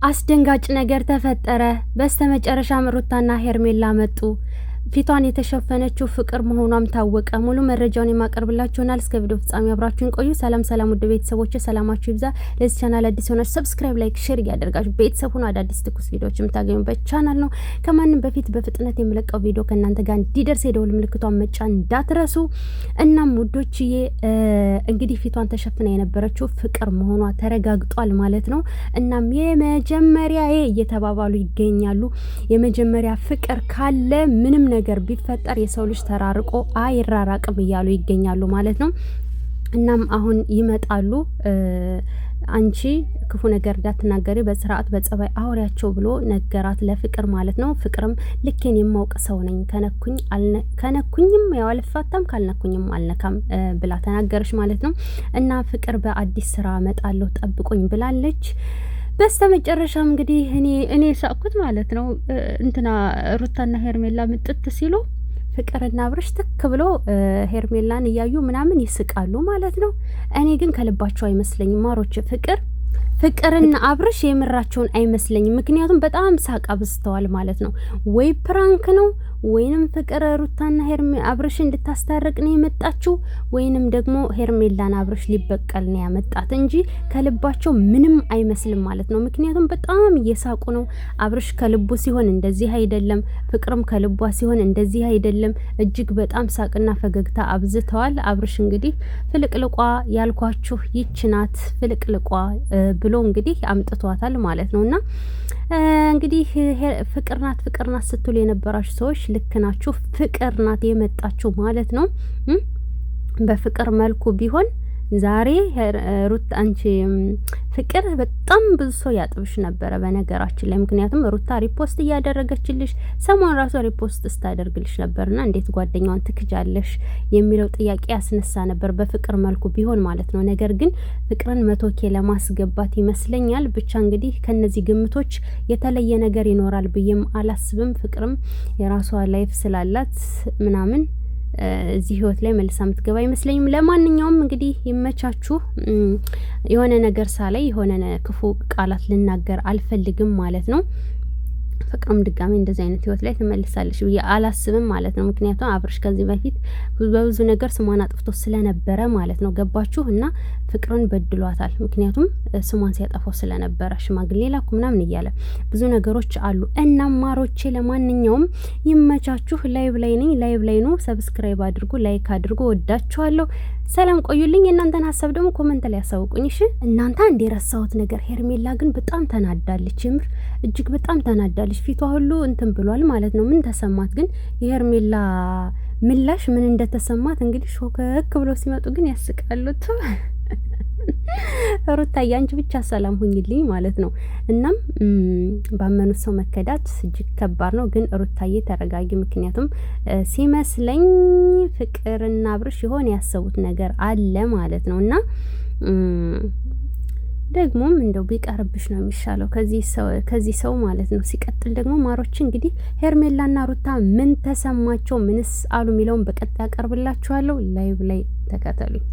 አስደንጋጭ ነገር ተፈጠረ። በስተመጨረሻም ሩታና ሄርሜላ መጡ። ፊቷን የተሸፈነችው ፍቅር መሆኗም ታወቀ። ሙሉ መረጃውን የማቀርብላችሁ ይሆናል። እስከ ቪዲዮ ፍጻሜ አብራችሁን ቆዩ። ሰላም ሰላም፣ ውድ ቤተሰቦች ሰላማችሁ ይብዛ። ለዚህ ቻናል አዲስ ሆናችሁ ሰብስክራይብ፣ ላይክ፣ ሼር እያደረጋችሁ ቤተሰብ ሁኑ። አዳዲስ ትኩስ ቪዲዮዎች የምታገኙበት ቻናል ነው። ከማንም በፊት በፍጥነት የምለቀው ቪዲዮ ከእናንተ ጋር እንዲደርስ የደወል ምልክቷን መጫን እንዳትረሱ። እናም ውዶችዬ እንግዲህ ፊቷን ተሸፍና የነበረችው ፍቅር መሆኗ ተረጋግጧል ማለት ነው። እናም የመጀመሪያ እየተባባሉ ይገኛሉ። የመጀመሪያ ፍቅር ካለ ምንም ነገር ቢፈጠር የሰው ልጅ ተራርቆ አይራራቅም እያሉ ይገኛሉ ማለት ነው። እናም አሁን ይመጣሉ። አንቺ ክፉ ነገር እንዳትናገሪ በስርዓት በጸባይ አውሪያቸው ብሎ ነገራት ለፍቅር ማለት ነው። ፍቅርም ልኬን የማውቅ ሰው ነኝ፣ ከነኩኝም ያው አልፋታም፣ ካልነኩኝም አልነካም ብላ ተናገረች ማለት ነው። እና ፍቅር በአዲስ ስራ እመጣለሁ ጠብቁኝ ብላለች። በስተመጨረሻም እንግዲህ እኔ ሳቅኩት ማለት ነው። እንትና ሩታና ሄርሜላ ምጥት ሲሉ ፍቅርና አብርሽ ትክ ብሎ ሄርሜላን እያዩ ምናምን ይስቃሉ ማለት ነው። እኔ ግን ከልባቸው አይመስለኝም ማሮች። ፍቅርና አብርሽ የምራቸውን አይመስለኝም። ምክንያቱም በጣም ሳቅ አብዝተዋል ማለት ነው። ወይ ፕራንክ ነው ወይንም ፍቅር ሩታና አብርሽ እንድታስታርቅ ነው የመጣችው፣ ወይንም ደግሞ ሄርሜላና አብርሽ ሊበቀል ነው ያመጣት እንጂ ከልባቸው ምንም አይመስልም ማለት ነው። ምክንያቱም በጣም እየሳቁ ነው። አብርሽ ከልቡ ሲሆን እንደዚህ አይደለም፣ ፍቅርም ከልቧ ሲሆን እንደዚህ አይደለም። እጅግ በጣም ሳቅና ፈገግታ አብዝተዋል። አብርሽ እንግዲህ ፍልቅልቋ ያልኳችሁ ይችናት ፍልቅልቋ ብሎ እንግዲህ አምጥቷታል ማለት ነውና እንግዲህ ፍቅር ናት ስትሉ የነበራችሁ ሰዎች ልክ ናችሁ። ፍቅር ናት የመጣችሁ ማለት ነው። በፍቅር መልኩ ቢሆን ዛሬ ሩታ አንቺ ፍቅር በጣም ብዙ ሰው ያጥብሽ ነበረ በነገራችን ላይ። ምክንያቱም ሩታ ሪፖስት እያደረገችልሽ ሰሞን ራሷ ሪፖስት ስታደርግልሽ ነበርና እንዴት ጓደኛዋን ትክጃለሽ የሚለው ጥያቄ ያስነሳ ነበር በፍቅር መልኩ ቢሆን ማለት ነው። ነገር ግን ፍቅርን 100K ለማስገባት ይመስለኛል። ብቻ እንግዲህ ከነዚህ ግምቶች የተለየ ነገር ይኖራል ብዬም አላስብም። ፍቅርም የራሷ ላይፍ ስላላት ምናምን እዚህ ህይወት ላይ መልሳ ምትገባ አይመስለኝም። ለማንኛውም እንግዲህ ይመቻችሁ። የሆነ ነገር ሳላይ የሆነ ክፉ ቃላት ልናገር አልፈልግም ማለት ነው። ፍቅርም ድጋሚ እንደዚህ አይነት ህይወት ላይ ትመልሳለች ብዬ አላስብም ማለት ነው። ምክንያቱም አብርሽ ከዚህ በፊት በብዙ ነገር ስሟን አጥፍቶ ስለነበረ ማለት ነው። ገባችሁ? እና ፍቅርን በድሏታል። ምክንያቱም ስሟን ሲያጠፋው ስለነበረ ሽማግሌ ላኩ ምናምን እያለ ብዙ ነገሮች አሉ። እና ማሮቼ ለማንኛውም ይመቻችሁ። ላይቭ ላይ ነኝ፣ ላይቭ ላይ ነው። ሰብስክራይብ አድርጉ፣ ላይክ አድርጉ። ወዳችኋለሁ። ሰላም ቆዩልኝ። እናንተን ሀሳብ ደግሞ ኮሜንት ላይ ያሳውቁኝ። እሺ እናንተ አንድ የረሳሁት ነገር ሄርሜላ ግን በጣም ተናዳለች። የምር እጅግ በጣም ተናዳለች። ፊቷ ሁሉ እንትን ብሏል ማለት ነው። ምን ተሰማት ግን? የሄርሜላ ምላሽ ምን እንደተሰማት እንግዲህ ሾከክ ብሎ ሲመጡ ግን ያስቃሉ። ሩታዬ አንቺ ብቻ ሰላም ሁኝልኝ ማለት ነው። እናም ባመኑት ሰው መከዳት እጅግ ከባድ ነው። ግን ሩታዬ ተረጋጊ። ምክንያቱም ሲመስለኝ ፍቅርና አብርሽ የሆነ ያሰቡት ነገር አለ ማለት ነው። እና ደግሞም እንደው ቢቀርብሽ ነው የሚሻለው ከዚህ ሰው ማለት ነው። ሲቀጥል ደግሞ ማሮች እንግዲህ ሄርሜላና ሩታ ምን ተሰማቸው፣ ምንስ አሉ የሚለውን በቀጣይ አቀርብላችኋለሁ። ላይቭ ላይ ተከታተሉኝ።